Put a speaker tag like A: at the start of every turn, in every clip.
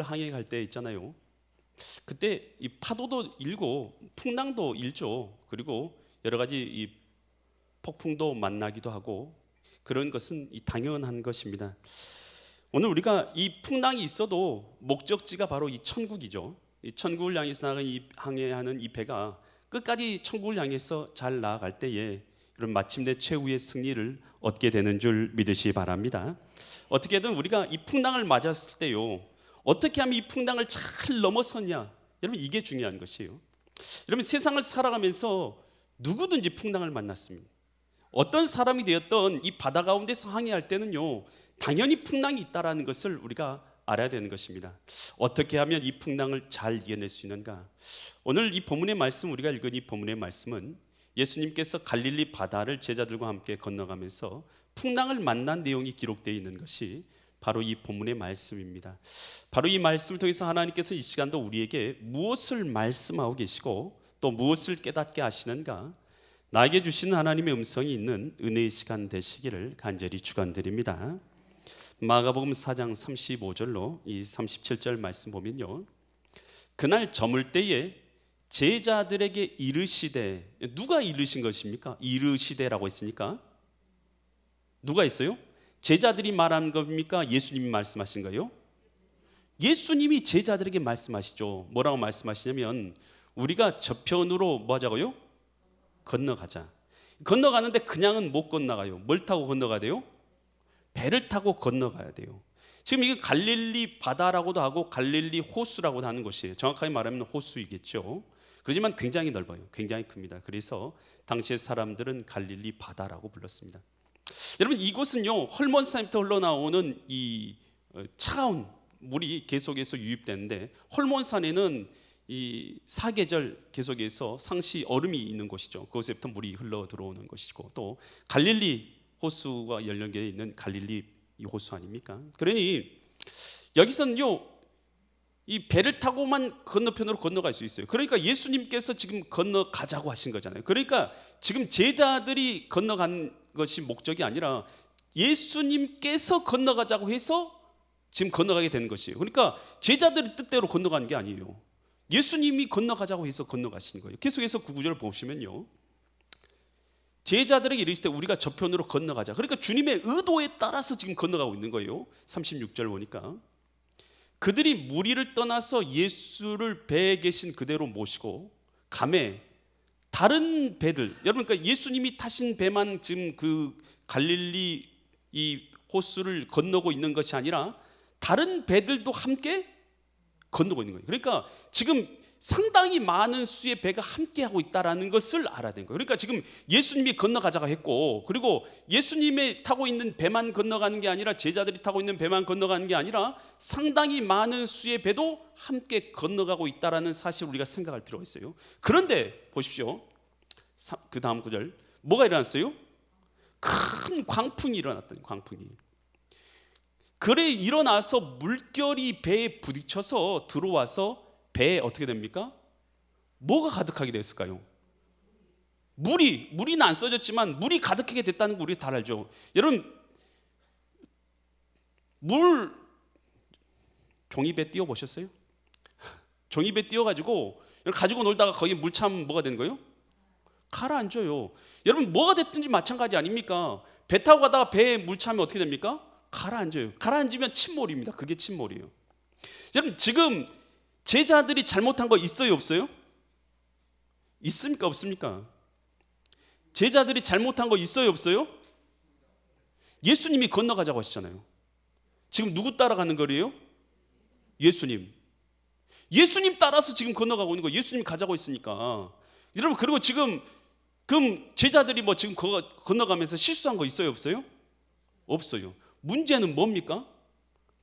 A: 항해할 때 있잖아요. 그때 이 파도도 일고 풍랑도 일죠. 그리고 여러 가지 이 폭풍도 만나기도 하고 그런 것은 당연한 것입니다. 오늘 우리가 이 풍랑이 있어도 목적지가 바로 이 천국이죠. 이 천국을 향해서 나가는 이 항해하는 이 배가 끝까지 천국을 향해서 잘 나아갈 때에 이런 마침내 최후의 승리를 얻게 되는 줄 믿으시기 바랍니다. 어떻게든 우리가 이 풍랑을 맞았을 때요, 어떻게 하면 이 풍랑을 잘 넘어서냐, 여러분 이게 중요한 것이에요. 여러분 세상을 살아가면서 누구든지 풍랑을 만났습니다. 어떤 사람이 되었던 이 바다 가운데서 항해할 때는요, 당연히 풍랑이 있다라는 것을 우리가 알아야 되는 것입니다. 어떻게 하면 이 풍랑을 잘 이겨낼 수 있는가? 오늘 이 본문의 말씀, 우리가 읽은 이 본문의 말씀은 예수님께서 갈릴리 바다를 제자들과 함께 건너가면서 풍랑을 만난 내용이 기록되어 있는 것이 바로 이 본문의 말씀입니다. 바로 이 말씀을 통해서 하나님께서 이 시간도 우리에게 무엇을 말씀하고 계시고 또 무엇을 깨닫게 하시는가, 나에게 주시는 하나님의 음성이 있는 은혜의 시간 되시기를 간절히 축원드립니다. 마가복음 4장 35절로 이 37절 말씀 보면요, 그날 저물 때에 제자들에게 이르시되, 누가 이르신 것입니까? 이르시되라고 했으니까 누가 있어요? 제자들이 말한 겁니까? 예수님이 말씀하신 거예요? 예수님이 제자들에게 말씀하시죠. 뭐라고 말씀하시냐면 우리가 저편으로 뭐 하자고요? 건너가자. 건너가는데 그냥은 못 건너가요. 뭘 타고 건너가야 돼요? 배를 타고 건너가야 돼요. 지금 이게 갈릴리 바다라고도 하고 갈릴리 호수라고도 하는 곳이에요. 정확하게 말하면 호수이겠죠. 그렇지만 굉장히 넓어요. 굉장히 큽니다. 그래서 당시의 사람들은 갈릴리 바다라고 불렀습니다. 여러분 이곳은요, 헐몬산부터 흘러나오는 이 차가운 물이 계속해서 유입되는데, 헐몬산에는 이 사계절 계속해서 상시 얼음이 있는 곳이죠. 그곳에부터 물이 흘러 들어오는 것이고, 또 갈릴리 호수가 연결되어 있는 갈릴리 이 호수 아닙니까? 그러니 여기서는요, 이 배를 타고만 건너편으로 건너갈 수 있어요. 그러니까 예수님께서 지금 건너가자고 하신 거잖아요. 그러니까 지금 제자들이 건너간 것이 목적이 아니라 예수님께서 건너가자고 해서 지금 건너가게 되는 것이에요. 그러니까 제자들의 뜻대로 건너가는 게 아니에요. 예수님이 건너가자고 해서 건너가시는 거예요. 계속해서 9구절을 보시면요, 제자들에게 이르시되 우리가 저편으로 건너가자. 그러니까 주님의 의도에 따라서 지금 건너가고 있는 거예요. 36절 보니까 그들이 무리를 떠나서 예수를 배에 계신 그대로 모시고 감에 다른 배들, 여러분 그러니까 예수님이 타신 배만 지금 그 갈릴리 이 호수를 건너고 있는 것이 아니라 다른 배들도 함께 건너고 있는 거예요. 그러니까 지금 상당히 많은 수의 배가 함께 하고 있다라는 것을 알아야 되는 거예요. 그러니까 지금 예수님이 건너가자고 했고, 그리고 예수님이 타고 있는 배만 건너가는 게 아니라 제자들이 타고 있는 배만 건너가는 게 아니라 상당히 많은 수의 배도 함께 건너가고 있다라는 사실을 우리가 생각할 필요가 있어요. 그런데 보십시오, 그 다음 구절 뭐가 일어났어요? 큰 광풍이 일어났던 광풍이. 그래 일어나서 물결이 배에 부딪혀서 들어와서 배에 어떻게 됩니까? 뭐가 가득하게 됐을까요? 물이는 안 써졌지만 물이 가득하게 됐다는 거 우리 다 알죠. 여러분 물 종이배 띄워 보셨어요? 종이배 띄워가지고 가지고 놀다가 거기 물 차면 뭐가 되는 거예요? 가라앉아요. 여러분 뭐가 됐든지 마찬가지 아닙니까? 배 타고 가다가 배에 물 차면 어떻게 됩니까? 가라앉아요. 가라앉으면 침몰입니다. 그게 침몰이에요. 여러분 지금 제자들이 잘못한 거 있어요, 없어요? 있습니까, 없습니까? 제자들이 잘못한 거 있어요, 없어요? 예수님이 건너가자고 하시잖아요. 지금 누구 따라가는 거리예요? 예수님. 예수님 따라서 지금 건너가고 있는 거예요. 예수님 가자고 했으니까. 여러분 그리고 지금 그럼 제자들이 뭐 지금 건너가면서 실수한 거 있어요, 없어요? 없어요. 문제는 뭡니까?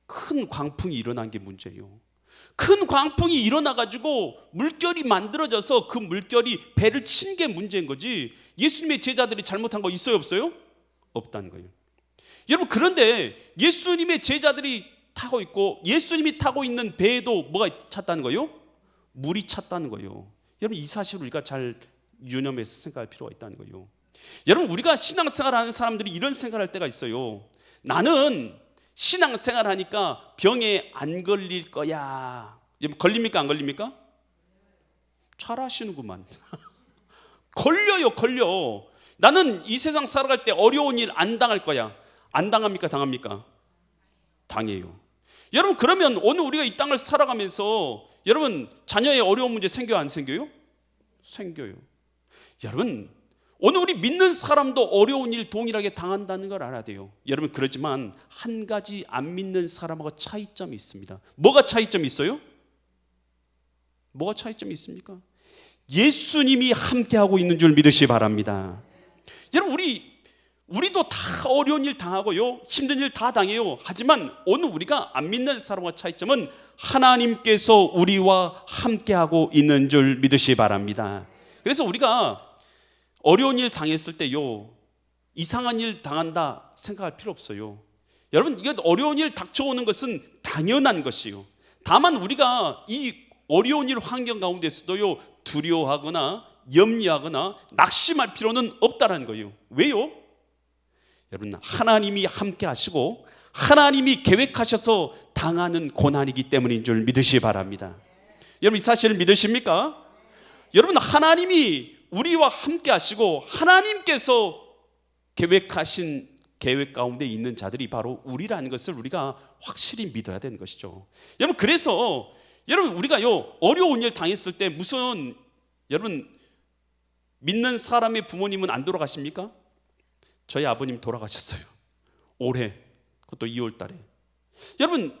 A: 큰 광풍이 일어난 게 문제예요. 큰 광풍이 일어나가지고 물결이 만들어져서 그 물결이 배를 친 게 문제인 거지, 예수님의 제자들이 잘못한 거 있어요, 없어요? 없다는 거예요. 여러분 그런데 예수님의 제자들이 타고 있고 예수님이 타고 있는 배에도 뭐가 찼다는 거예요? 물이 찼다는 거예요. 여러분 이 사실을 우리가 잘 유념해서 생각할 필요가 있다는 거예요. 여러분 우리가 신앙생활하는 사람들이 이런 생각을 할 때가 있어요. 나는 신앙생활 하니까 병에 안 걸릴 거야. 걸립니까 안 걸립니까? 잘 아시는구만. 걸려요, 걸려. 나는 이 세상 살아갈 때 어려운 일 안 당할 거야. 안 당합니까 당합니까? 당해요. 여러분, 그러면 오늘 우리가 이 땅을 살아가면서 여러분 자녀의 어려운 문제 생겨요 안 생겨요? 생겨요. 여러분, 오늘 우리 믿는 사람도 어려운 일 동일하게 당한다는 걸 알아야 돼요. 여러분, 그렇지만 한 가지 안 믿는 사람하고 차이점이 있습니다. 뭐가 차이점이 있어요? 뭐가 차이점이 있습니까? 예수님이 함께하고 있는 줄 믿으시 바랍니다. 여러분, 우리도 다 어려운 일 당하고요, 힘든 일 다 당해요. 하지만 오늘 우리가 안 믿는 사람과 차이점은 하나님께서 우리와 함께하고 있는 줄 믿으시 바랍니다. 그래서 우리가 어려운 일 당했을 때요, 이상한 일 당한다 생각할 필요 없어요. 여러분, 이게 어려운 일 닥쳐오는 것은 당연한 것이요. 다만 우리가 이 어려운 일 환경 가운데서도요, 두려워하거나 염려하거나 낙심할 필요는 없다라는 거예요. 왜요? 여러분, 하나님이 함께 하시고 하나님이 계획하셔서 당하는 고난이기 때문인 줄 믿으시기 바랍니다. 여러분, 이 사실을 믿으십니까? 여러분, 하나님이 우리와 함께 하시고 하나님께서 계획하신 계획 가운데 있는 자들이 바로 우리라는 것을 우리가 확실히 믿어야 되는 것이죠. 여러분, 그래서 여러분, 우리가요, 어려운 일 당했을 때 무슨, 여러분, 믿는 사람의 부모님은 안 돌아가십니까? 저희 아버님 돌아가셨어요. 올해, 그것도 2월 달에. 여러분,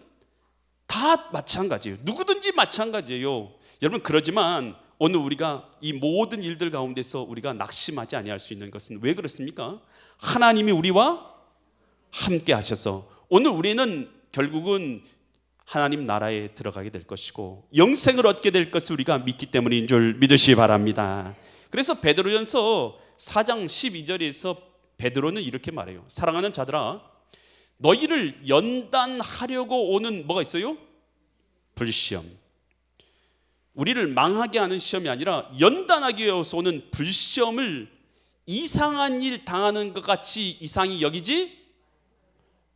A: 다 마찬가지예요. 누구든지 마찬가지예요. 여러분, 그러지만 오늘 우리가 이 모든 일들 가운데서 우리가 낙심하지 아니할 수 있는 것은 왜 그렇습니까? 하나님이 우리와 함께 하셔서 오늘 우리는 결국은 하나님 나라에 들어가게 될 것이고 영생을 얻게 될 것을 우리가 믿기 때문인 줄 믿으시기 바랍니다. 그래서 베드로전서 4장 12절에서 베드로는 이렇게 말해요. 사랑하는 자들아, 너희를 연단하려고 오는 뭐가 있어요? 불시험. 우리를 망하게 하는 시험이 아니라 연단하기 위해서 오는 불시험을 이상한 일 당하는 것 같이 이상히 여기지?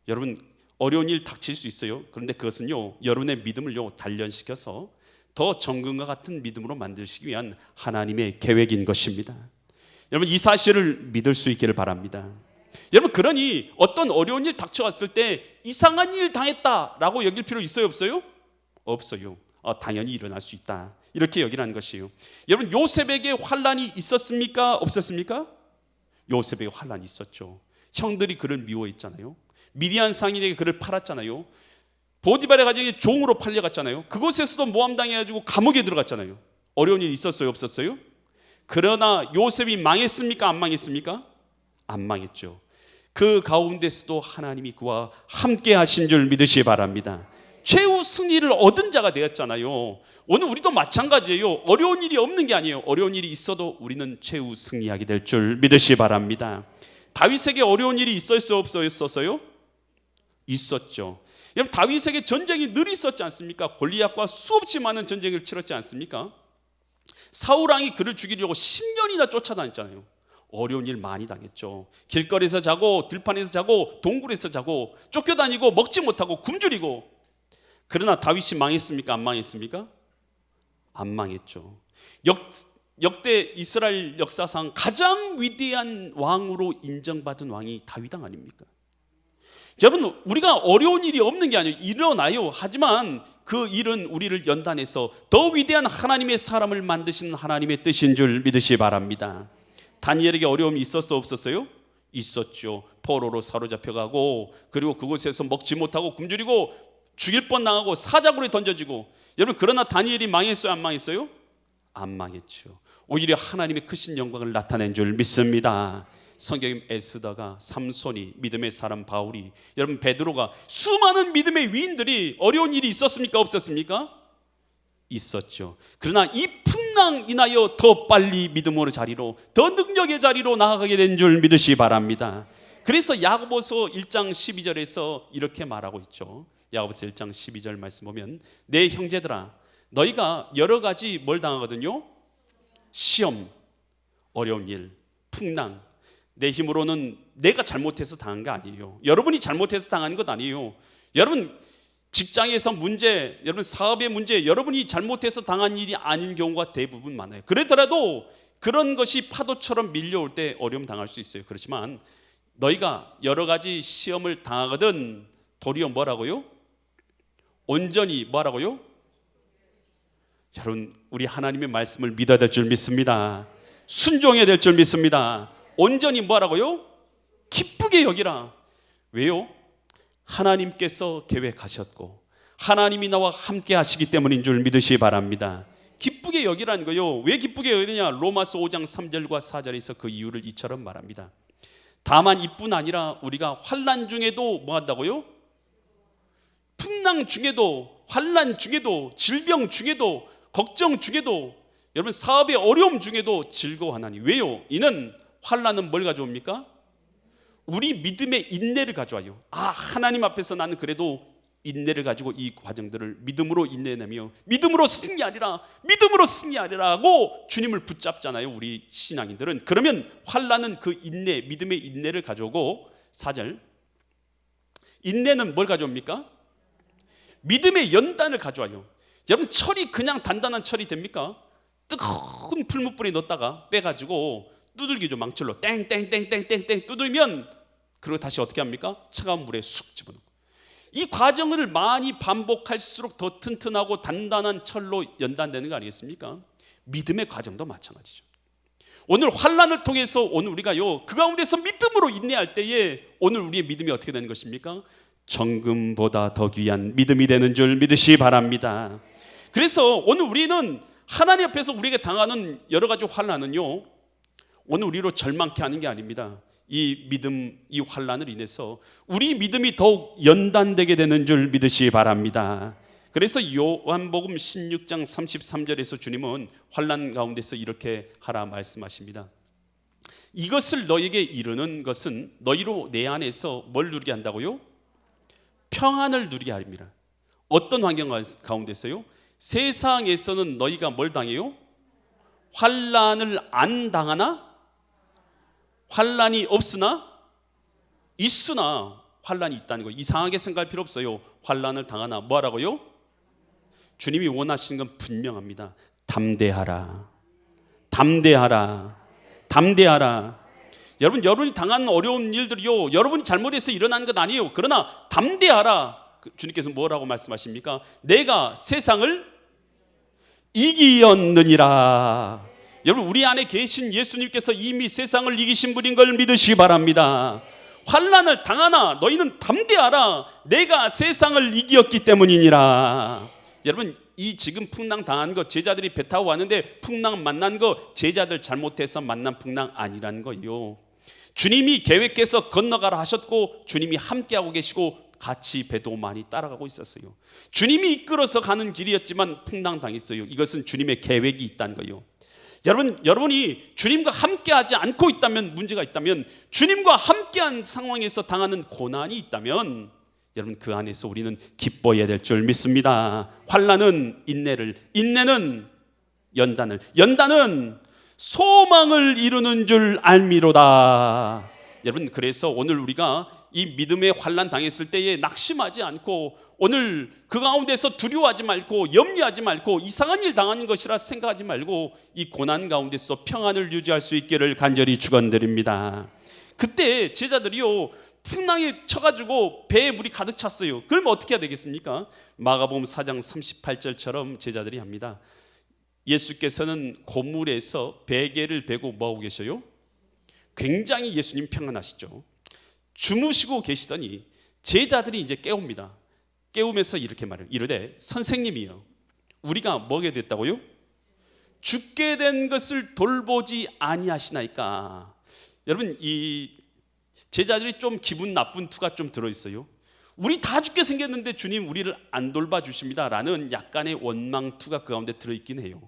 A: 여러분, 어려운 일 닥칠 수 있어요. 그런데 그것은요, 여러분의 믿음을요 단련시켜서 더 정금과 같은 믿음으로 만드시기 위한 하나님의 계획인 것입니다. 여러분, 이 사실을 믿을 수 있기를 바랍니다. 여러분, 그러니 어떤 어려운 일 닥쳐왔을 때 이상한 일 당했다라고 여길 필요 있어요 없어요? 없어요. 당연히 일어날 수 있다, 이렇게 여기라는 것이에요. 여러분, 요셉에게 환난이 있었습니까 없었습니까? 요셉에게 환난이 있었죠. 형들이 그를 미워했잖아요. 미디안 상인에게 그를 팔았잖아요. 보디발의 가정에 종으로 팔려갔잖아요. 그곳에서도 모함당해가지고 감옥에 들어갔잖아요. 어려운 일 있었어요 없었어요? 그러나 요셉이 망했습니까 안 망했습니까? 안 망했죠. 그 가운데서도 하나님이 그와 함께 하신 줄 믿으시기 바랍니다. 최후 승리를 얻은 자가 되었잖아요. 오늘 우리도 마찬가지예요. 어려운 일이 없는 게 아니에요. 어려운 일이 있어도 우리는 최후 승리하게 될 줄 믿으시기 바랍니다. 다윗에게 어려운 일이 있었어요 없었어요? 있었죠. 여러분, 다윗에게 전쟁이 늘 있었지 않습니까? 골리앗과 수없이 많은 전쟁을 치렀지 않습니까? 사울왕이 그를 죽이려고 10년이나 쫓아다녔잖아요. 어려운 일 많이 당했죠. 길거리에서 자고 들판에서 자고 동굴에서 자고 쫓겨다니고 먹지 못하고 굶주리고. 그러나 다윗이 망했습니까 안 망했습니까? 안 망했죠. 역대 이스라엘 역사상 가장 위대한 왕으로 인정받은 왕이 다윗 왕 아닙니까? 여러분, 우리가 어려운 일이 없는 게 아니에요. 일어나요. 하지만 그 일은 우리를 연단해서 더 위대한 하나님의 사람을 만드신 하나님의 뜻인 줄 믿으시기 바랍니다. 다니엘에게 어려움이 있었어 없었어요? 있었죠. 포로로 사로잡혀가고, 그리고 그곳에서 먹지 못하고 굶주리고 죽일 뻔 당하고 사자굴에 던져지고. 여러분, 그러나 다니엘이 망했어요 안 망했어요? 안 망했죠. 오히려 하나님의 크신 영광을 나타낸 줄 믿습니다. 성경에 에스더가, 삼손이, 믿음의 사람 바울이, 여러분 베드로가, 수많은 믿음의 위인들이 어려운 일이 있었습니까 없었습니까? 있었죠. 그러나 이 풍랑 인하여 더 빨리 믿음의 자리로, 더 능력의 자리로 나아가게 된 줄 믿으시기 바랍니다. 그래서 야고보서 1장 12절에서 이렇게 말하고 있죠. 야고보서 1장 12절 말씀 보면, 내 형제들아, 너희가 여러 가지 뭘 당하거든요? 시험, 어려운 일, 풍랑. 내 힘으로는 내가 잘못해서 당한 게 아니에요. 여러분이 잘못해서 당하는 것 아니에요. 여러분 직장에서 문제, 여러분 사업의 문제, 여러분이 잘못해서 당한 일이 아닌 경우가 대부분 많아요. 그러더라도 그런 것이 파도처럼 밀려올 때 어려움 당할 수 있어요. 그렇지만 너희가 여러 가지 시험을 당하거든 도리어 뭐라고요? 온전히 뭐라고요? 여러분 우리 하나님의 말씀을 믿어야 될 줄 믿습니다. 순종해야 될 줄 믿습니다. 온전히 뭐라고요? 기쁘게 여기라. 왜요? 하나님께서 계획하셨고 하나님이 나와 함께 하시기 때문인 줄 믿으시기 바랍니다. 기쁘게 여기라는 거요. 왜 기쁘게 여기느냐? 로마서 5장 3절과 4절에서 그 이유를 이처럼 말합니다. 다만 이뿐 아니라 우리가 환난 중에도 뭐 한다고요? 풍랑 중에도, 환난 중에도, 질병 중에도, 걱정 중에도, 여러분 사업의 어려움 중에도 즐거워하나니. 왜요? 이는 환난은 뭘 가져옵니까? 우리 믿음의 인내를 가져와요. 하나님 앞에서 나는 그래도 인내를 가지고 이 과정들을 믿음으로 인내내며 믿음으로 승리하리라, 믿음으로 승리하리라 하고 주님을 붙잡잖아요. 우리 신앙인들은. 그러면 환난은 그 인내, 믿음의 인내를 가져오고, 4절 인내는 뭘 가져옵니까? 믿음의 연단을 가져와요. 여러분 철이 그냥 단단한 철이 됩니까? 뜨거운 풀무불에 넣었다가 빼가지고 두들기죠. 망칠로 땡땡땡땡땡땡 두들면 그리고 다시 어떻게 합니까? 차가운 물에 쑥 집어넣고. 이 과정을 많이 반복할수록 더 튼튼하고 단단한 철로 연단되는 거 아니겠습니까? 믿음의 과정도 마찬가지죠. 오늘 환난을 통해서 오늘 우리가요 그 가운데서 믿음으로 인내할 때에 오늘 우리의 믿음이 어떻게 되는 것입니까? 정금보다 더 귀한 믿음이 되는 줄 믿으시기 바랍니다. 그래서 오늘 우리는 하나님 앞에서 우리에게 당하는 여러 가지 환난은요 오늘 우리로 절망케 하는 게 아닙니다. 이 믿음, 이 환난을 인해서 우리 믿음이 더욱 연단되게 되는 줄 믿으시기 바랍니다. 그래서 요한복음 16장 33절에서 주님은 환난 가운데서 이렇게 하라 말씀하십니다. 이것을 너에게 이르는 것은 너희로 내 안에서 뭘 누리게 한다고요? 평안을 누리게 하립니다. 어떤 환경 가운데서요? 세상에서는 너희가 뭘 당해요? 환난을 안 당하나? 환난이 없으나? 있으나 환난이 있다는 거예요. 이상하게 생각할 필요 없어요. 환난을 당하나 뭐하라고요? 주님이 원하시는 건 분명합니다. 담대하라, 담대하라, 담대하라. 여러분이 당하는 어려운 일들이요 여러분이 잘못해서 일어나는 건 아니에요. 그러나 담대하라. 주님께서 뭐라고 말씀하십니까? 내가 세상을 이기었느니라. 여러분 우리 안에 계신 예수님께서 이미 세상을 이기신 분인 걸 믿으시기 바랍니다. 환난을 당하나 너희는 담대하라. 내가 세상을 이기었기 때문이니라. 여러분 이 지금 풍랑 당한 거 제자들이 배 타고 왔는데 풍랑 만난 거 제자들 잘못해서 만난 풍랑 아니라는 거예요. 주님이 계획해서 건너가라 하셨고 주님이 함께하고 계시고 같이 배도 많이 따라가고 있었어요. 주님이 이끌어서 가는 길이었지만 풍랑 당했어요. 이것은 주님의 계획이 있다는 거예요. 여러분이 주님과 함께하지 않고 있다면, 문제가 있다면, 주님과 함께한 상황에서 당하는 고난이 있다면 여러분 그 안에서 우리는 기뻐해야 될 줄 믿습니다. 환난은 인내를, 인내는 연단을, 연단은 소망을 이루는 줄 알미로다. 여러분 그래서 오늘 우리가 이 믿음의 환난 당했을 때에 낙심하지 않고 오늘 그 가운데서 두려워하지 말고 염려하지 말고 이상한 일 당하는 것이라 생각하지 말고 이 고난 가운데서도 평안을 유지할 수 있기를 간절히 축원드립니다. 그때 제자들이요 풍랑에 쳐가지고 배에 물이 가득 찼어요. 그러면 어떻게 해야 되겠습니까? 마가복음 4장 38절처럼 제자들이 합니다. 예수께서는 고물에서 베개를 베고 뭐하고 계셔요? 굉장히 예수님 평안하시죠. 주무시고 계시더니 제자들이 이제 깨웁니다. 깨우면서 이렇게 말해요. 이르되 선생님이요 우리가 뭐게 됐다고요? 죽게 된 것을 돌보지 아니하시나이까. 여러분 이 제자들이 좀 기분 나쁜 투가 좀 들어있어요. 우리 다 죽게 생겼는데 주님 우리를 안 돌봐주십니다 라는 약간의 원망 투가 그 가운데 들어있긴 해요.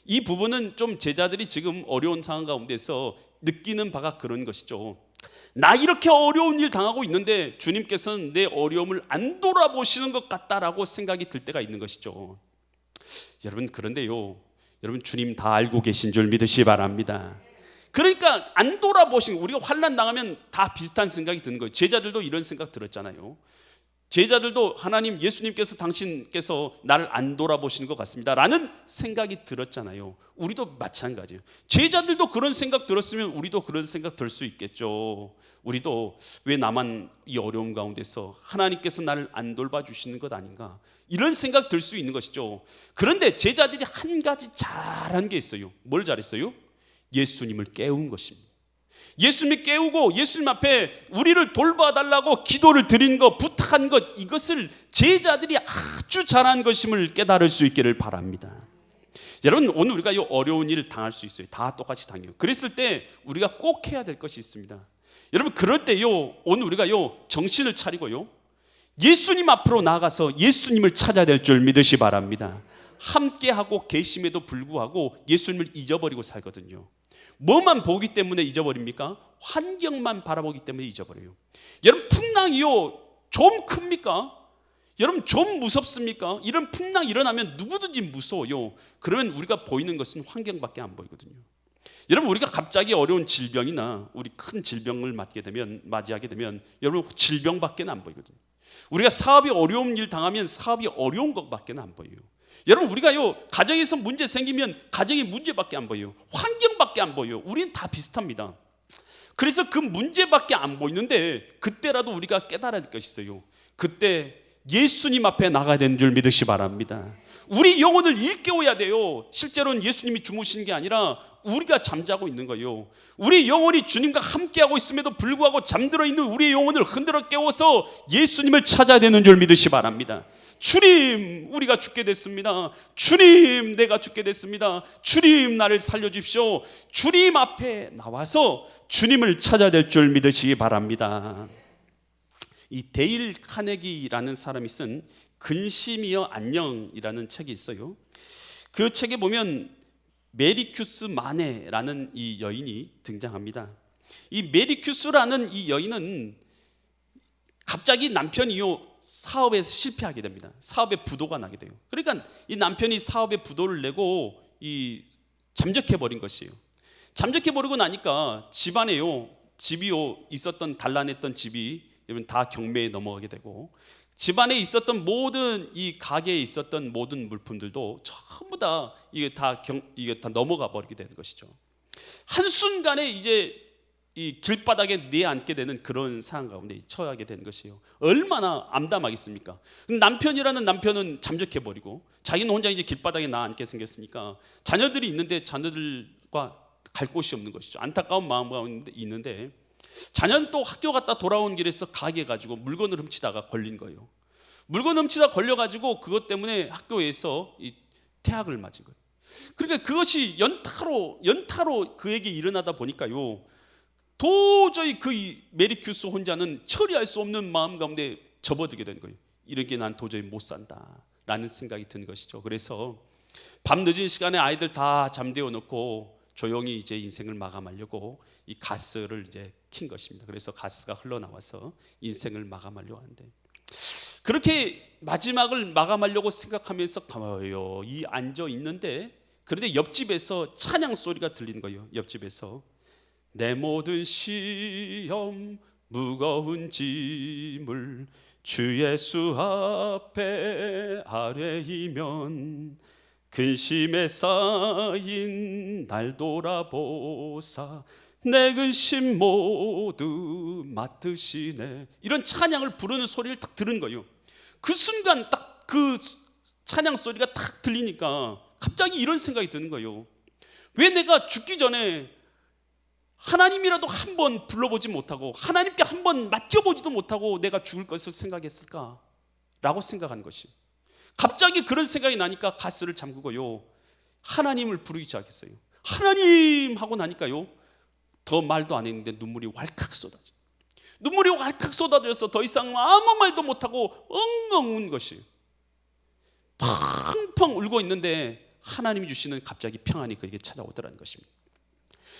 A: 이 부분은 좀 제자들이 지금 어려운 상황 가운데서 느끼는 바가 그런 것이죠. 나 이렇게 어려운 일 당하고 있는데 주님께서는 내 어려움을 안 돌아보시는 것 같다라고 생각이 들 때가 있는 것이죠. 여러분 그런데요 여러분 주님 다 알고 계신 줄 믿으시기 바랍니다. 그러니까 안 돌아보신, 우리가 환난 당하면 다 비슷한 생각이 드는 거예요. 제자들도 이런 생각 들었잖아요. 제자들도 하나님, 예수님께서 당신께서 나를 안 돌아보시는 것 같습니다 라는 생각이 들었잖아요. 우리도 마찬가지예요. 제자들도 그런 생각 들었으면 우리도 그런 생각 들 수 있겠죠. 우리도 왜 나만 이 어려움 가운데서 하나님께서 나를 안 돌봐주시는 것 아닌가, 이런 생각 들 수 있는 것이죠. 그런데 제자들이 한 가지 잘한 게 있어요. 뭘 잘했어요? 예수님을 깨운 것입니다. 예수님이 깨우고 예수님 앞에 우리를 돌봐달라고 기도를 드린 것, 부탁한 것, 이것을 제자들이 아주 잘한 것임을 깨달을 수 있기를 바랍니다. 여러분, 오늘 우리가 이 어려운 일을 당할 수 있어요. 다 똑같이 당해요. 그랬을 때 우리가 꼭 해야 될 것이 있습니다. 여러분, 그럴 때요, 오늘 우리가 정신을 차리고요, 예수님 앞으로 나가서 예수님을 찾아야 될 줄 믿으시 바랍니다. 함께하고 계심에도 불구하고 예수님을 잊어버리고 살거든요. 뭐만 보기 때문에 잊어버립니까? 환경만 바라보기 때문에 잊어버려요. 여러분, 풍랑이요 좀 큽니까? 여러분, 좀 무섭습니까? 이런 풍랑이 일어나면 누구든지 무서워요. 그러면 우리가 보이는 것은 환경밖에 안 보이거든요. 여러분, 우리가 갑자기 어려운 질병이나 우리 큰 질병을 맞이하게 되면 여러분, 질병밖에 안 보이거든요. 우리가 사업이 어려운 일 당하면 사업이 어려운 것밖에 안 보여요. 여러분, 우리가요 가정에서 문제 생기면 가정의 문제밖에 안 보여요. 환경밖에 안 보여요. 우리는 다 비슷합니다. 그래서 그 문제밖에 안 보이는데 그때라도 우리가 깨달아야 될 것이 있어요. 그때 예수님 앞에 나가야 되는 줄 믿으시 바랍니다. 우리 영혼을 일깨워야 돼요. 실제로는 예수님이 주무시는 게 아니라 우리가 잠자고 있는 거예요. 우리 영혼이 주님과 함께하고 있음에도 불구하고 잠들어 있는 우리의 영혼을 흔들어 깨워서 예수님을 찾아야 되는 줄 믿으시 바랍니다. 주님, 우리가 죽게 됐습니다. 주님, 내가 죽게 됐습니다. 주님, 나를 살려주십시오. 주님 앞에 나와서 주님을 찾아야 될 줄 믿으시기 바랍니다. 이 데일 카네기라는 사람이 쓴 근심이여 안녕이라는 책이 있어요. 그 책에 보면 메리큐스 마네라는 이 여인이 등장합니다. 이 메리큐스라는 이 여인은 갑자기 남편이요 사업에서 실패하게 됩니다. 사업에 부도가 나게 돼요. 그러니까 이 남편이 사업에 부도를 내고 잠적해 버린 것이에요. 잠적해 버리고 나니까 집안에요 집이요 있었던 단란했던 집이 다 경매에 넘어가게 되고, 집안에 있었던 모든 이 가게에 있었던 모든 물품들도 전부 다 이게 다 넘어가 버리게 되는 것이죠. 한순간에 이제 이 길바닥에 내앉게 되는 그런 상황 가운데 처하게 되는 것이에요. 얼마나 암담하겠습니까? 남편이라는 남편은 잠적해 버리고 자기는 혼자 이제 길바닥에 나앉게 생겼으니까 자녀들이 있는데 자녀들과 갈 곳이 없는 것이죠. 안타까운 마음 가운데 있는데 자녀는 또 학교 갔다 돌아온 길에서 가게 가지고 물건을 훔치다가 걸린 거예요. 물건 훔치다 걸려가지고 그것 때문에 학교에서 퇴학을 맞은 거예요. 그러니까 그것이 연타로 그에게 일어나다 보니까요 도저히 그 메리큐스 혼자는 처리할 수 없는 마음 가운데 접어들게 된 거예요. 이렇게 난 도저히 못 산다라는 생각이 든 것이죠. 그래서 밤 늦은 시간에 아이들 다 잠재워 놓고 조용히 이제 인생을 마감하려고 이 가스를 이제 킨 것입니다. 그래서 가스가 흘러나와서 인생을 마감하려고 하는데, 그렇게 마지막을 마감하려고 생각하면서 가만히 앉아 있는데, 그런데 옆집에서 찬양 소리가 들리는 거예요. 옆집에서 내 모든 시험 무거운 짐을 주 예수 앞에 아뢰이면 근심에 쌓인 날 돌아보사 내 근심 모두 맡으시네. 이런 찬양을 부르는 소리를 딱 들은 거예요. 그 순간 딱 그 찬양 소리가 딱 들리니까 갑자기 이런 생각이 드는 거예요. 왜 내가 죽기 전에 하나님이라도 한 번 불러보지 못하고 하나님께 한 번 맡겨보지도 못하고 내가 죽을 것을 생각했을까? 라고 생각한 것이, 갑자기 그런 생각이 나니까 가스를 잠그고요 하나님을 부르기 시작했어요. 하나님 하고 나니까요 더 말도 안 했는데 눈물이 왈칵 쏟아져서 더 이상 아무 말도 못하고 엉엉 운 것이, 펑펑 울고 있는데 하나님이 주시는 갑자기 평안이 그에게 찾아오더라는 것입니다.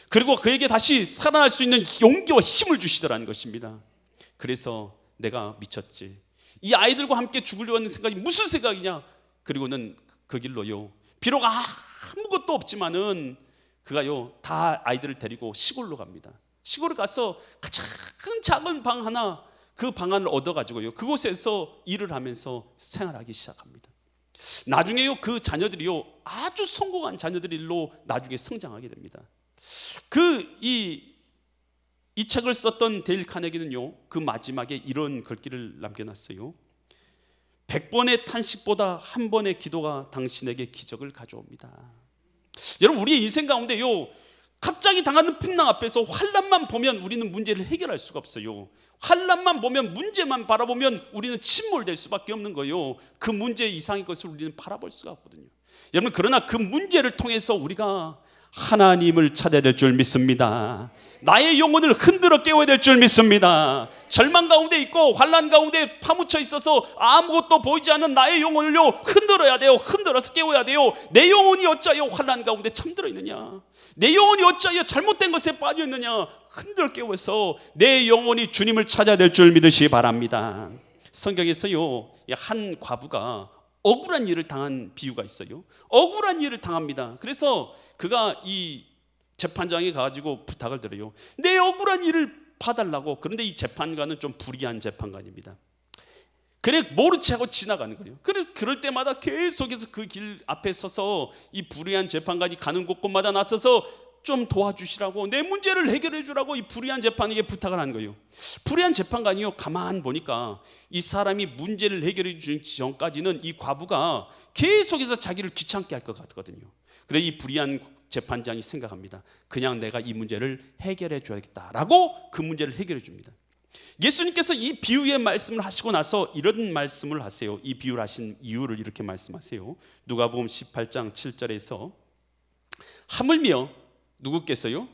A: 그리고 그에게 다시 살아날 수 있는 용기와 힘을 주시더라는 것입니다. 그래서 내가 미쳤지, 이 아이들과 함께 죽으려고 하는 생각이 무슨 생각이냐. 그리고는 그 길로요 비록 아무것도 없지만은 그가요 다 아이들을 데리고 시골로 갑니다. 시골에 가서 가장 작은 방 하나, 그 방안을 얻어가지고요, 그곳에서 일을 하면서 생활하기 시작합니다. 나중에요, 그 자녀들이요, 아주 성공한 자녀들로 나중에 성장하게 됩니다. 이 책을 썼던 데일 카네기는요, 그 마지막에 이런 글귀를 남겨놨어요. 100번의 탄식보다 한 번의 기도가 당신에게 기적을 가져옵니다. 여러분, 우리의 인생 가운데요, 갑자기 당하는 풍랑 앞에서 환난만 보면 우리는 문제를 해결할 수가 없어요. 환난만 보면, 문제만 바라보면 우리는 침몰될 수밖에 없는 거예요. 그 문제 이상의 것을 우리는 바라볼 수가 없거든요. 여러분, 그러나 그 문제를 통해서 우리가 하나님을 찾아야 될 줄 믿습니다. 나의 영혼을 흔들어 깨워야 될 줄 믿습니다. 절망 가운데 있고 환난 가운데 파묻혀 있어서 아무것도 보이지 않는 나의 영혼을요, 흔들어야 돼요. 흔들어서 깨워야 돼요. 내 영혼이 어찌하여 환난 가운데 잠들어 있느냐, 내 영혼이 어찌하여 잘못된 것에 빠져 있느냐, 흔들어 깨워서 내 영혼이 주님을 찾아야 될 줄 믿으시기 바랍니다. 성경에서요, 한 과부가 억울한 일을 당한 비유가 있어요. 억울한 일을 당합니다. 그래서 그가 이 재판장에 가가지고 부탁을 드려요. 내 억울한 일을 봐달라고. 그런데 이 재판관은 좀 불의한 재판관입니다. 그래, 모른 채 하고 지나가는 거예요. 그럴 때마다 계속해서 그 길 앞에 서서 이 불의한 재판관이 가는 곳곳마다 나서서 좀 도와주시라고, 내 문제를 해결해 주라고 이 불의한 재판에게 부탁을 하는 거예요. 불의한 재판관이요, 가만 보니까 이 사람이 문제를 해결해 주기 전까지는 이 과부가 계속해서 자기를 귀찮게 할 것 같거든요. 그래, 이 불의한 재판장이 생각합니다. 그냥 내가 이 문제를 해결해 줘야겠다라고 그 문제를 해결해 줍니다. 예수님께서 이 비유의 말씀을 하시고 나서 이런 말씀을 하세요. 이 비유를 하신 이유를 이렇게 말씀하세요. 누가복음 18장 7절에서 하물며 누구께서요?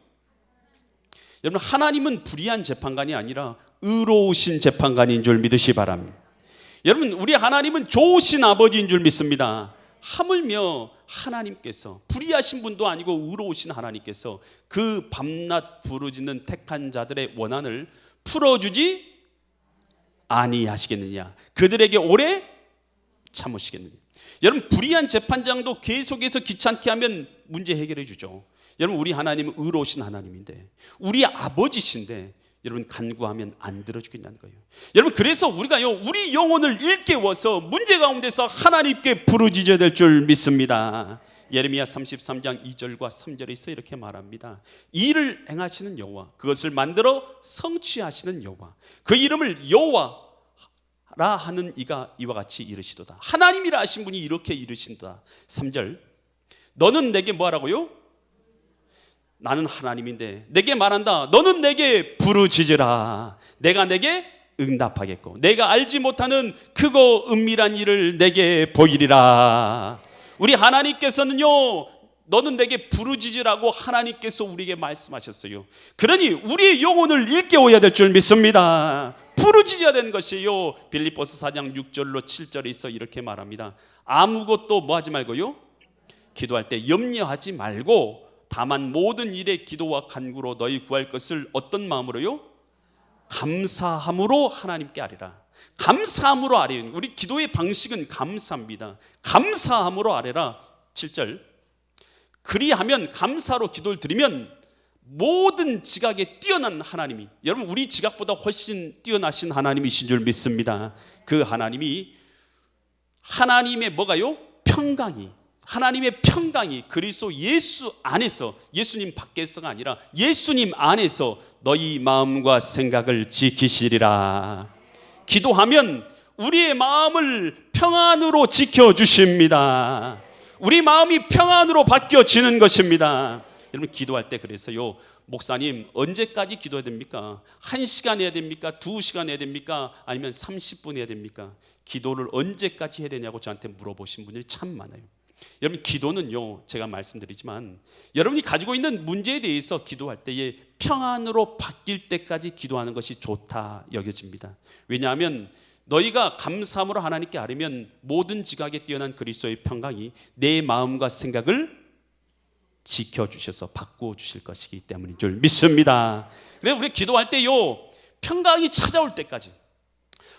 A: 여러분, 하나님은 불의한 재판관이 아니라 의로우신 재판관인 줄 믿으시 바랍니다. 여러분, 우리 하나님은 좋으신 아버지인 줄 믿습니다. 하물며 하나님께서, 불의하신 분도 아니고 의로우신 하나님께서 그 밤낮 부르짖는 택한 자들의 원한을 풀어주지 아니하시겠느냐, 그들에게 오래 참으시겠느냐. 여러분, 불의한 재판장도 계속해서 귀찮게 하면 문제 해결해 주죠. 여러분, 우리 하나님은 의로우신 하나님인데, 우리 아버지신데 여러분 간구하면 안 들어주겠냐는 거예요. 여러분, 그래서 우리가요, 우리 영혼을 일깨워서 문제 가운데서 하나님께 부르짖어야 될 줄 믿습니다. 예레미야 33장 2절과 3절에서 이렇게 말합니다. 이 일을 행하시는 여호와, 그것을 만들어 성취하시는 여호와, 그 이름을 여호와라 하는 이가 이와 같이 이르시도다. 하나님이라 하신 분이 이렇게 이르신다. 3절, 너는 내게 뭐하라고요? 나는 하나님인데 내게 말한다. 너는 내게 부르짖으라. 내가 내게 응답하겠고 내가 알지 못하는 크고 은밀한 일을 내게 보이리라. 우리 하나님께서는요, 너는 내게 부르짖으라고 하나님께서 우리에게 말씀하셨어요. 그러니 우리의 영혼을 일깨워야 될 줄 믿습니다. 부르짖어야 되는 것이에요. 빌립보서 4장 6절로 7절에서 이렇게 말합니다. 아무것도 뭐 하지 말고요, 기도할 때 염려하지 말고 다만 모든 일에 기도와 간구로 너희 구할 것을 어떤 마음으로요? 감사함으로 하나님께 아뢰라. 감사함으로 아뢰요. 우리 기도의 방식은 감사입니다. 감사함으로 아뢰라. 7절, 그리하면, 감사로 기도를 드리면 모든 지각에 뛰어난 하나님이, 여러분 우리 지각보다 훨씬 뛰어나신 하나님이신 줄 믿습니다. 그 하나님이, 하나님의 뭐가요? 평강이, 하나님의 평강이 그리스도 예수 안에서, 예수님 밖에서가 아니라 예수님 안에서 너희 마음과 생각을 지키시리라. 기도하면 우리의 마음을 평안으로 지켜주십니다. 우리 마음이 평안으로 바뀌어지는 것입니다. 여러분, 기도할 때 그래서요, 목사님 언제까지 기도해야 됩니까? 1시간 해야 됩니까? 2시간 해야 됩니까? 아니면 30분 해야 됩니까? 기도를 언제까지 해야 되냐고 저한테 물어보신 분들이 참 많아요. 여러분, 기도는요, 제가 말씀드리지만 여러분이 가지고 있는 문제에 대해서 기도할 때에 평안으로 바뀔 때까지 기도하는 것이 좋다 여겨집니다. 왜냐하면 너희가 감사함으로 하나님께 아뢰면 모든 지각에 뛰어난 그리스도의 평강이 내 마음과 생각을 지켜주셔서 바꾸어 주실 것이기 때문인 줄 믿습니다. 그래서 우리 기도할 때요, 평강이 찾아올 때까지,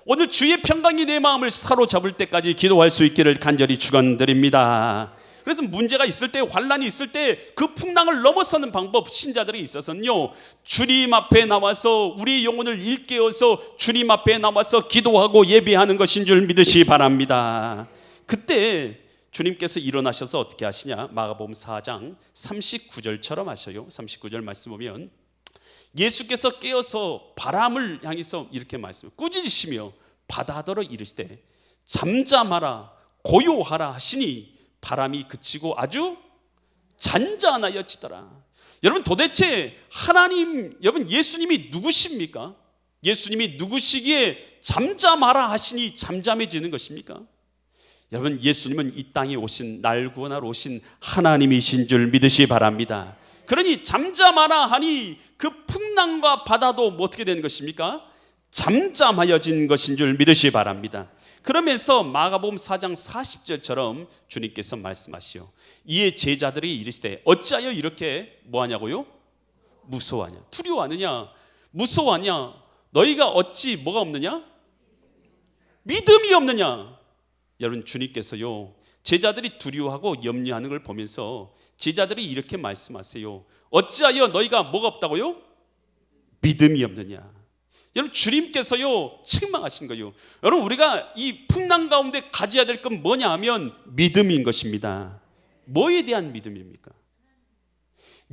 A: 오늘 주의 평강이 내 마음을 사로잡을 때까지 기도할 수 있기를 간절히 축원드립니다. 그래서 문제가 있을 때, 환란이 있을 때 그 풍랑을 넘어서는 방법, 신자들이 있어서는요, 주님 앞에 나와서 우리 영혼을 일깨워서 주님 앞에 나와서 기도하고 예배하는 것인 줄 믿으시기 바랍니다. 그때 주님께서 일어나셔서 어떻게 하시냐? 마가복음 4장 39절처럼 하셔요. 39절 말씀 보면 예수께서 깨어서 바람을 향해서 이렇게 말씀해요. 꾸짖으시며 바다더러 이르시되 잠잠하라 고요하라 하시니 바람이 그치고 아주 잔잔하여지더라. 여러분, 도대체 하나님, 여러분, 예수님이 누구십니까? 예수님이 누구시기에 잠잠하라 하시니 잠잠해지는 것입니까? 여러분, 예수님은 이 땅에 오신, 날 구원하러 오신 하나님이신 줄 믿으시기 바랍니다. 그러니 잠잠하라 하니 그 풍랑과 바다도 뭐 어떻게 되는 것입니까? 잠잠하여진 것인 줄 믿으시기 바랍니다. 그러면서 마가복음 4장 40절처럼 주님께서 말씀하시오. 이에 제자들이 이르시되 어찌하여 이렇게 뭐하냐고요? 무서워하냐? 두려워하느냐? 무서워하냐? 너희가 어찌 뭐가 없느냐? 믿음이 없느냐? 여러분, 주님께서요, 제자들이 두려워하고 염려하는 걸 보면서 제자들이 이렇게 말씀하세요. 어찌하여 너희가 뭐가 없다고요? 믿음이 없느냐? 여러분, 주님께서요 책망하신 거예요. 여러분, 우리가 이 풍랑 가운데 가져야 될 건 뭐냐 하면 믿음인 것입니다. 뭐에 대한 믿음입니까?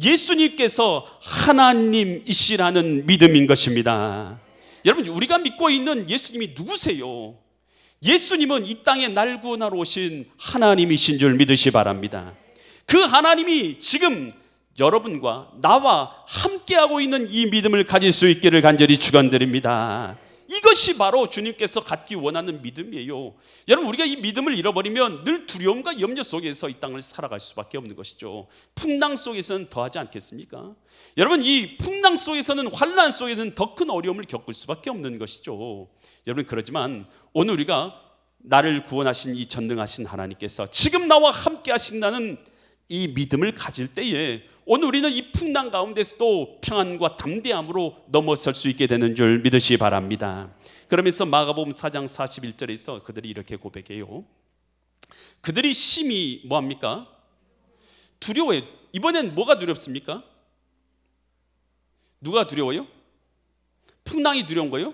A: 예수님께서 하나님이시라는 믿음인 것입니다. 여러분, 우리가 믿고 있는 예수님이 누구세요? 예수님은 이 땅에 날 구원하러 오신 하나님이신 줄 믿으시 바랍니다. 그 하나님이 지금 여러분과 나와 함께하고 있는 이 믿음을 가질 수 있기를 간절히 축원드립니다. 이것이 바로 주님께서 갖기 원하는 믿음이에요. 여러분, 우리가 이 믿음을 잃어버리면 늘 두려움과 염려 속에서 이 땅을 살아갈 수밖에 없는 것이죠. 풍랑 속에서는 더하지 않겠습니까? 여러분, 이 풍랑 속에서는, 환난 속에서는 더 큰 어려움을 겪을 수밖에 없는 것이죠. 여러분, 그렇지만 오늘 우리가 나를 구원하신 이 전능하신 하나님께서 지금 나와 함께 하신다는 이 믿음을 가질 때에 오늘 우리는 이 풍랑 가운데서도 평안과 담대함으로 넘어설 수 있게 되는 줄 믿으시기 바랍니다. 그러면서 마가복음 4장 41절에서 그들이 이렇게 고백해요. 그들이 심히 뭐합니까? 두려워요. 이번엔 뭐가 두렵습니까? 누가 두려워요? 풍랑이 두려운 거예요?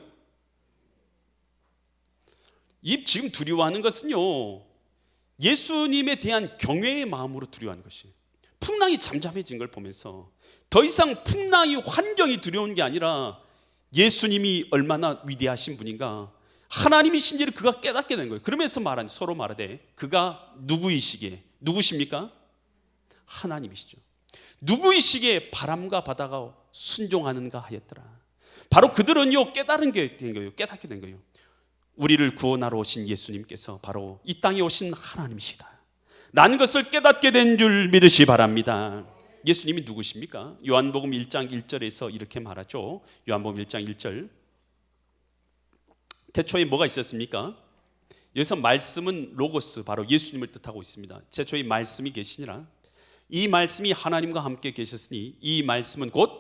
A: 이 지금 두려워하는 것은요, 예수님에 대한 경외의 마음으로 두려워하는 것이에요. 풍랑이 잠잠해진 걸 보면서 더 이상 풍랑이, 환경이 두려운 게 아니라 예수님이 얼마나 위대하신 분인가, 하나님이신지를 그가 깨닫게 된 거예요. 그러면서 서로 말하되 그가 누구십니까? 하나님이시죠. 누구이시기에 바람과 바다가 순종하는가 하였더라. 바로 그들은요 깨닫게 된 거예요. 우리를 구원하러 오신 예수님께서 바로 이 땅에 오신 하나님이시다 라는 것을 깨닫게 된 줄 믿으시 바랍니다. 예수님이 누구십니까? 요한복음 1장 1절에서 이렇게 말하죠. 요한복음 1장 1절. 태초에 뭐가 있었습니까? 여기서 말씀은 로고스, 바로 예수님을 뜻하고 있습니다. 태초에 말씀이 계시니라. 이 말씀이 하나님과 함께 계셨으니 이 말씀은 곧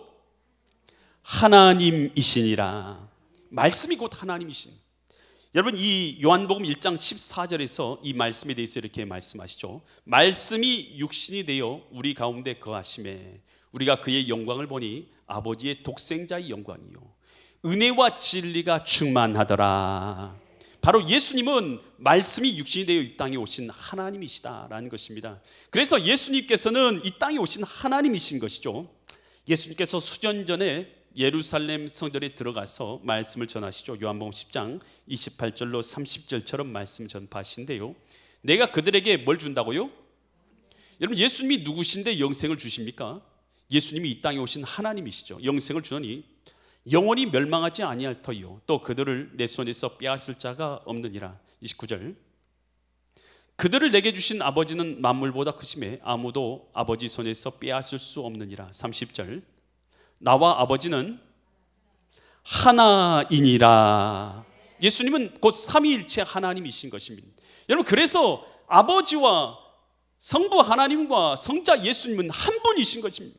A: 하나님이시니라. 말씀이 곧 하나님이신. 여러분, 이 요한복음 1장 14절에서 이 말씀에 대해서 이렇게 말씀하시죠. 말씀이 육신이 되어 우리 가운데 거하심에 우리가 그의 영광을 보니 아버지의 독생자의 영광이요 은혜와 진리가 충만하더라. 바로 예수님은 말씀이 육신이 되어 이 땅에 오신 하나님이시다라는 것입니다. 그래서 예수님께서는 이 땅에 오신 하나님이신 것이죠. 예수님께서 수년 전에 예루살렘 성전에 들어가서 말씀을 전하시죠. 요한복음 10장 28절로 30절처럼 말씀 전파하신데요, 내가 그들에게 뭘 준다고요? 여러분, 예수님이 누구신데 영생을 주십니까? 예수님이 이 땅에 오신 하나님이시죠. 영생을 주더니 영원히 멸망하지 아니할 터이요 또 그들을 내 손에서 빼앗을 자가 없느니라. 29절. 그들을 내게 주신 아버지는 만물보다 크심에 아무도 아버지 손에서 빼앗을 수 없느니라. 30절. 나와 아버지는 하나이니라. 예수님은 곧 삼위일체 하나님이신 것입니다. 여러분, 그래서 아버지와 성부 하나님과 성자 예수님은 한 분이신 것입니다.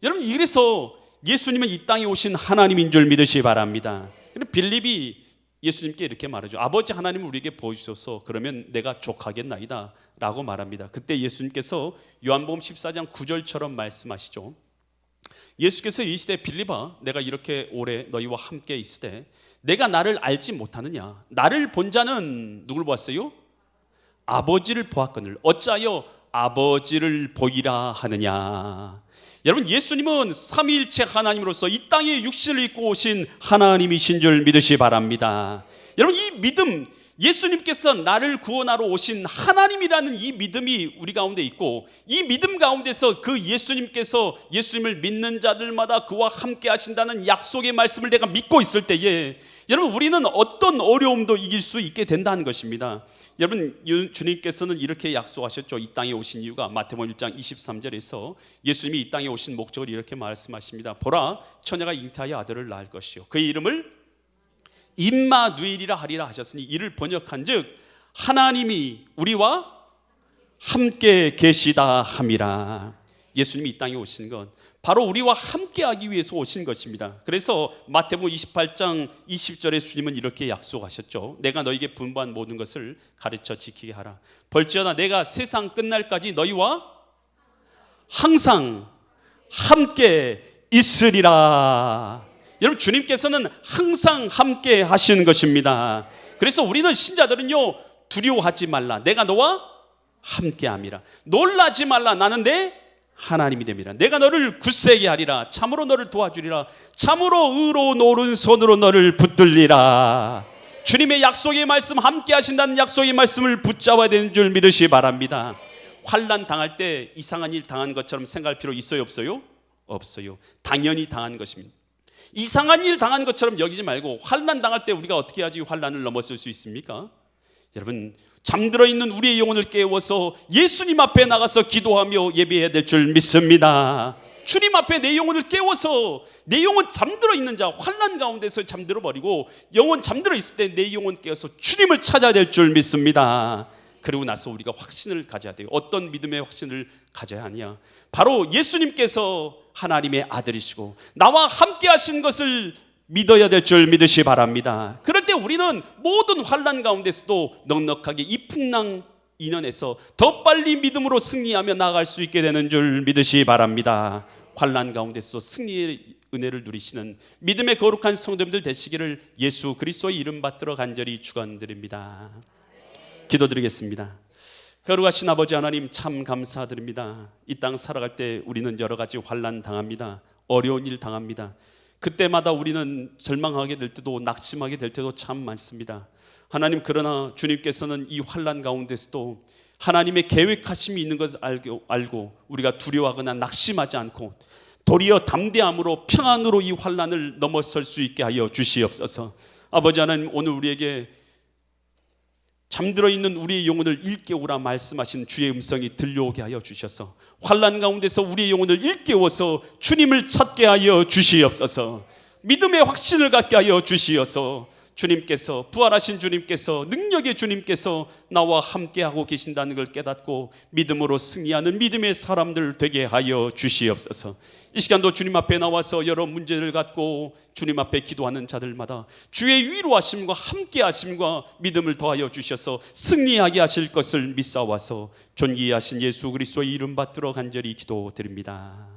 A: 여러분, 이래서 예수님은 이 땅에 오신 하나님인 줄 믿으시기 바랍니다. 빌립이 예수님께 이렇게 말하죠. 아버지 하나님 우리에게 보여주셔서 그러면 내가 족하겠나이다 라고 말합니다. 그때 예수님께서 요한복음 14장 9절처럼 말씀하시죠. 예수께서 이 시대 빌립아, 내가 이렇게 오래 너희와 함께 있을 때 내가 나를 알지 못하느냐? 나를 본 자는 누굴 보았어요? 아버지를 보았거늘 어찌하여 아버지를 보이라 하느냐? 여러분, 예수님은 삼위일체 하나님으로서 이 땅에 육신을 입고 오신 하나님이신 줄 믿으시 바랍니다. 여러분, 이 믿음, 예수님께서 나를 구원하러 오신 하나님이라는 이 믿음이 우리 가운데 있고, 이 믿음 가운데서 그 예수님께서 예수님을 믿는 자들마다 그와 함께 하신다는 약속의 말씀을 내가 믿고 있을 때에 여러분, 우리는 어떤 어려움도 이길 수 있게 된다는 것입니다. 여러분, 주님께서는 이렇게 약속하셨죠. 이 땅에 오신 이유가 마태복음 1장 23절에서 예수님이 이 땅에 오신 목적을 이렇게 말씀하십니다. 보라, 처녀가 잉태하여 아들을 낳을 것이요 그의 이름을 임마누엘이라 하리라 하셨으니, 이를 번역한즉 하나님이 우리와 함께 계시다 함이라. 예수님이 이 땅에 오신 건 바로 우리와 함께하기 위해서 오신 것입니다. 그래서 마태복음 28장 20절에 주님은 이렇게 약속하셨죠. 내가 너에게 분부한 모든 것을 가르쳐 지키게 하라. 벌지어다 내가 세상 끝날까지 너희와 항상 함께 있으리라. 여러분, 주님께서는 항상 함께 하시는 것입니다. 그래서 우리는 신자들은요, 두려워하지 말라. 내가 너와 함께함이라. 놀라지 말라. 나는 내 하나님이 됨이라. 내가 너를 굳세게 하리라. 참으로 너를 도와주리라. 참으로 의로운 오른손으로 너를 붙들리라. 주님의 약속의 말씀, 함께 하신다는 약속의 말씀을 붙잡아야 되는 줄 믿으시 바랍니다. 환난 당할 때 이상한 일 당한 것처럼 생각할 필요 있어요, 없어요? 없어요. 당연히 당한 것입니다. 이상한 일 당한 것처럼 여기지 말고, 환난 당할 때 우리가 어떻게 해야지 환난을 넘어설 수 있습니까? 여러분, 잠들어 있는 우리의 영혼을 깨워서 예수님 앞에 나가서 기도하며 예배해야 될 줄 믿습니다. 주님 앞에 내 영혼을 깨워서, 내 영혼 잠들어 있는 자, 환난 가운데서 잠들어 버리고 영혼 잠들어 있을 때 내 영혼 깨워서 주님을 찾아야 될 줄 믿습니다. 그리고 나서 우리가 확신을 가져야 돼요. 어떤 믿음의 확신을 가져야 하냐? 바로 예수님께서 하나님의 아들이시고 나와 함께 하신 것을 믿어야 될 줄 믿으시 바랍니다. 그럴 때 우리는 모든 환난 가운데서도 넉넉하게 이 풍랑 인연에서 더 빨리 믿음으로 승리하며 나아갈 수 있게 되는 줄 믿으시 바랍니다. 환난 가운데서 승리의 은혜를 누리시는 믿음의 거룩한 성도님들 되시기를 예수 그리스도의 이름 받들어 간절히 축원드립니다. 기도드리겠습니다. 거룩하신 아버지 하나님, 참 감사드립니다. 이 땅 살아갈 때 우리는 여러 가지 환난 당합니다. 어려운 일 당합니다. 그때마다 우리는 절망하게 될 때도 낙심하게 될 때도 참 많습니다. 하나님, 그러나 주님께서는 이 환난 가운데서도 하나님의 계획하심이 있는 것을 알고 우리가 두려워하거나 낙심하지 않고 도리어 담대함으로 평안으로 이 환난을 넘어설 수 있게 하여 주시옵소서. 아버지 하나님, 오늘 우리에게 잠들어 있는 우리의 영혼을 일깨우라 말씀하신 주의 음성이 들려오게 하여 주셔서 환난 가운데서 우리의 영혼을 일깨워서 주님을 찾게 하여 주시옵소서. 믿음의 확신을 갖게 하여 주시어서 주님께서, 부활하신 주님께서, 능력의 주님께서 나와 함께하고 계신다는 걸 깨닫고 믿음으로 승리하는 믿음의 사람들 되게 하여 주시옵소서. 이 시간도 주님 앞에 나와서 여러 문제를 갖고 주님 앞에 기도하는 자들마다 주의 위로하심과 함께하심과 믿음을 더하여 주셔서 승리하게 하실 것을 믿사와서 존귀하신 예수 그리스도의 이름 받들어 간절히 기도드립니다.